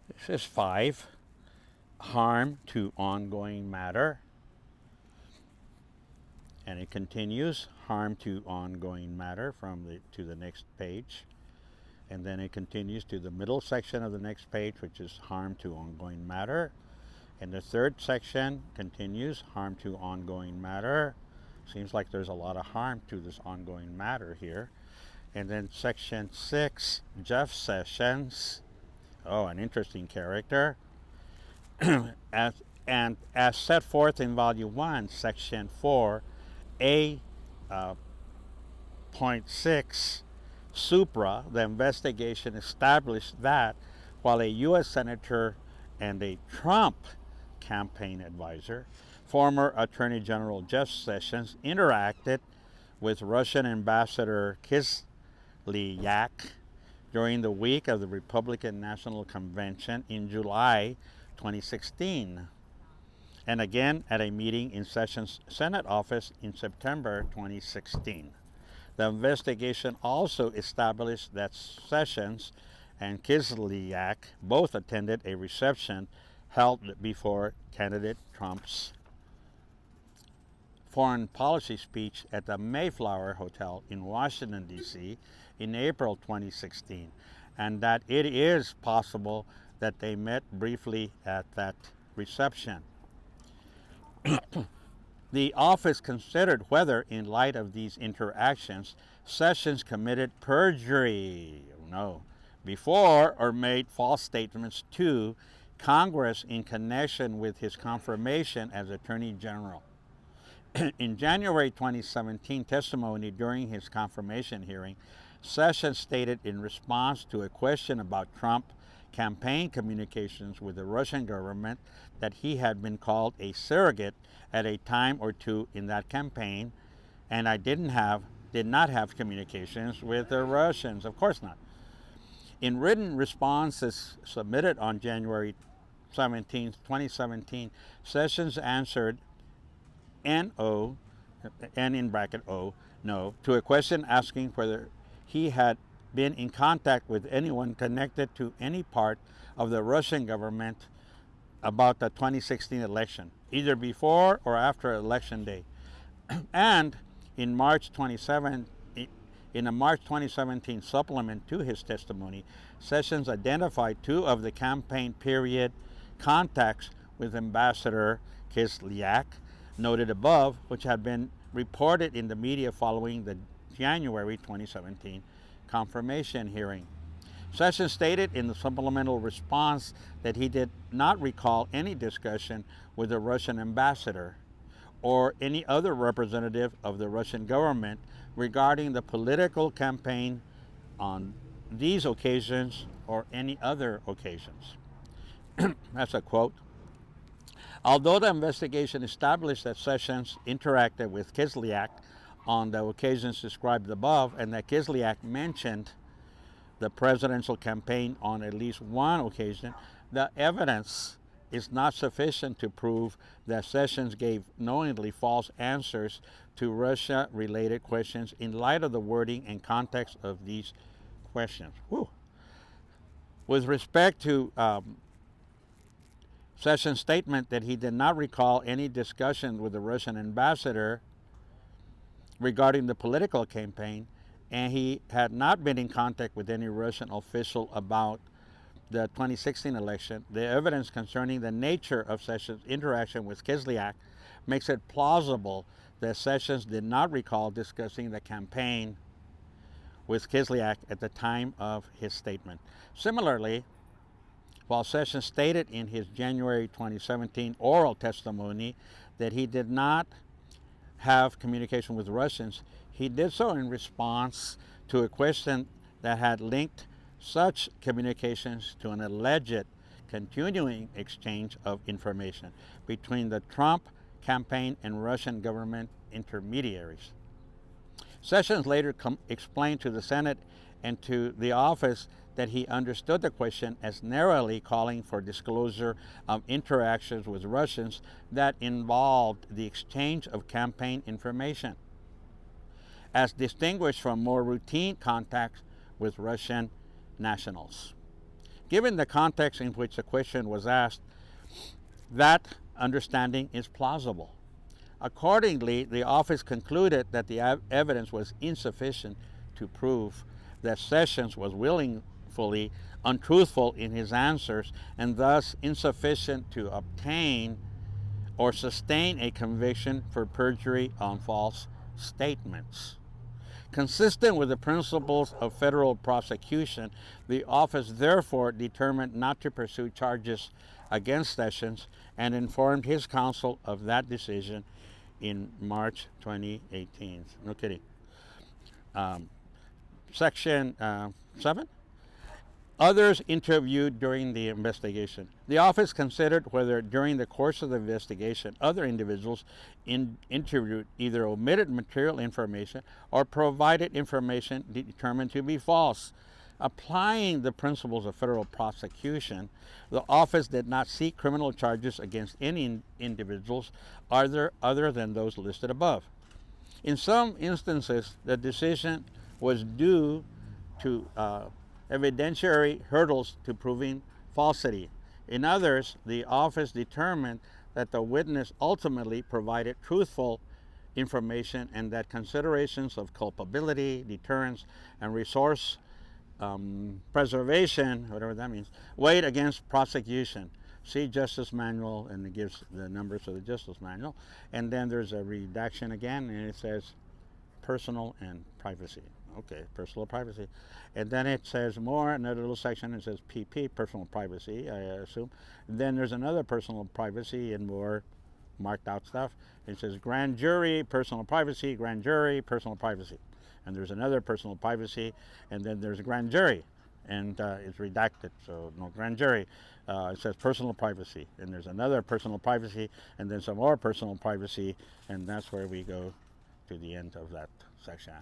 This is 5. Harm to ongoing matter. And it continues, harm to ongoing matter to the next page. And then it continues to the middle section of the next page, which is harm to ongoing matter. And the third section continues, harm to ongoing matter. Seems like there's a lot of harm to this ongoing matter here. And then section 6, Jeff Sessions. Oh, an interesting character. as set forth in Volume 1, Section 4, A point 6, Supra, the investigation established that while a U.S. Senator and a Trump campaign advisor, former Attorney General Jeff Sessions, interacted with Russian Ambassador Kislyak during the week of the Republican National Convention in July 2016, and again at a meeting in Sessions' Senate office in September 2016. The investigation also established that Sessions and Kislyak both attended a reception held before candidate Trump's foreign policy speech at the Mayflower Hotel in Washington, D.C. in April 2016, and that it is possible that they met briefly at that reception. The office considered whether, in light of these interactions, Sessions committed perjury, before or made false statements to Congress in connection with his confirmation as Attorney General. In January 2017 testimony during his confirmation hearing, Sessions stated in response to a question about Trump campaign communications with the Russian government that he had been called a surrogate at a time or two in that campaign, and I did not have communications with the Russians. Of course not. In written responses submitted on January 17, 2017, Sessions answered N in bracket O, no, to a question asking whether he had been in contact with anyone connected to any part of the Russian government about the 2016 election, either before or after Election Day. And in a March 2017 supplement to his testimony, Sessions identified 2 of the campaign period contacts with Ambassador Kislyak, noted above, which had been reported in the media following the January 2017 confirmation hearing. Sessions stated in the supplemental response that he did not recall any discussion with the Russian ambassador or any other representative of the Russian government regarding the political campaign on these occasions or any other occasions. That's a quote. Although the investigation established that Sessions interacted with Kislyak on the occasions described above, and that Kislyak mentioned the presidential campaign on at least one occasion, the evidence is not sufficient to prove that Sessions gave knowingly false answers to Russia-related questions in light of the wording and context of these questions. Whew. With respect to Sessions' statement that he did not recall any discussion with the Russian ambassador regarding the political campaign, and he had not been in contact with any Russian official about the 2016 election, the evidence concerning the nature of Sessions' interaction with Kislyak makes it plausible that Sessions did not recall discussing the campaign with Kislyak at the time of his statement. Similarly, while Sessions stated in his January 2017 oral testimony that he did not have communication with Russians, he did so in response to a question that had linked such communications to an alleged continuing exchange of information between the Trump campaign and Russian government intermediaries. Sessions later explained to the Senate and to the office that he understood the question as narrowly calling for disclosure of interactions with Russians that involved the exchange of campaign information, as distinguished from more routine contacts with Russian nationals. Given the context in which the question was asked, that understanding is plausible. Accordingly, the office concluded that the evidence was insufficient to prove that Sessions was willfully untruthful in his answers and thus insufficient to obtain or sustain a conviction for perjury on false statements. Consistent with the principles of federal prosecution, the office therefore determined not to pursue charges against Sessions and informed his counsel of that decision in March 2018. No kidding. Section 7. Others interviewed during the investigation. The office considered whether during the course of the investigation other individuals interviewed either omitted material information or provided information determined to be false. Applying the principles of federal prosecution, the office did not seek criminal charges against any individuals other than those listed above. In some instances, the decision was due to evidentiary hurdles to proving falsity. In others, the office determined that the witness ultimately provided truthful information and that considerations of culpability, deterrence, and resource preservation, whatever that means, weighed against prosecution. See Justice Manual, and it gives the numbers of the Justice Manual. And then there's a redaction again, and it says personal and privacy. Okay, personal privacy. And then it says more, another little section, it says PP, personal privacy, I assume. And then there's another personal privacy and more marked out stuff. It says grand jury, personal privacy, grand jury, personal privacy. And there's another personal privacy, and then there's grand jury, and it's redacted, so no grand jury. It says personal privacy, and there's another personal privacy, and then some more personal privacy, and that's where we go to the end of that section.